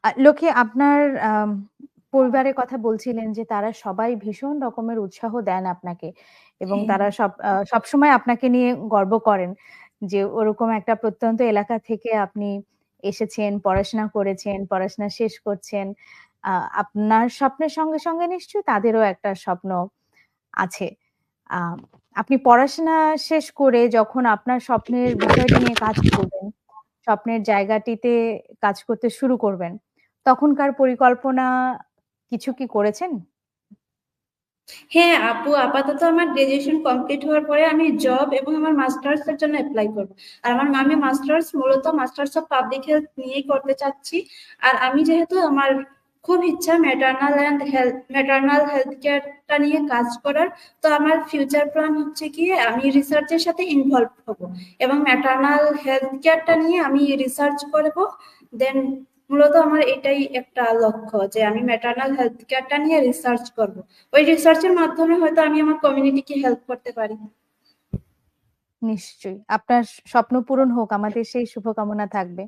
লক্ষ্মী, আপনার পরিবারের কথা বলছিলেন যে তারা সবাই ভীষণ রকমের উৎসাহ দেন আপনাকে এবং হ্যাঁ, তারা সবসময় আপনাকে নিয়ে গর্ব করেন যে ওরকম একটা প্রত্যন্ত এলাকা থেকে আপনি এসেছেন, পড়াশোনা করেছেন, পড়াশোনা শেষ করছেন। আপনার স্বপ্নের সঙ্গে সঙ্গে নিশ্চয়ই তাদেরও একটা স্বপ্ন আছে। আ আপনি পড়াশোনা শেষ করে যখন আপনার স্বপ্নের বিষয়টি নিয়ে কাজ করবেন, স্বপ্নের জায়গাটিতে কাজ করতে শুরু করবেন, তখনকার পরিকল্পনা কিছু কি করেছেন? হ্যাঁ আপু, আপাতত আমার গ্রাজুয়েশন কমপ্লিট হওয়ার পরে আমি জব এবং আমার মাস্টার্স এর জন্য অ্যাপ্লাই করব। আর আমি মূলত মাস্টার্স অফ পাবলিক হেলথ নিয়েই করতে চাচ্ছি। আর আমি যেহেতু আমার খুব ইচ্ছা ম্যাটার্নাল হেলথ কেয়ারটা নিয়ে কাজ করার, তো আমার ফিউচার প্ল্যান হচ্ছে কি আমি রিসার্চের সাথে ইনভলভ হব এবং ম্যাটার্নাল হেলথ কেয়ারটা নিয়ে আমি রিসার্চ করব। দেন মূলত আমার এটাই একটা লক্ষ্য যে আমি ম্যাটার্নাল হেলথ কেয়ারটা নিয়ে রিসার্চ করব। ওই রিসার্চের মাধ্যমে হয়তো আমি আমার কমিউনিটিকে হেল্প করতে পারি। নিশ্চয়ই। আপনার স্বপ্ন পূরণ হোক, আমাদের সেই শুভকামনা থাকবে।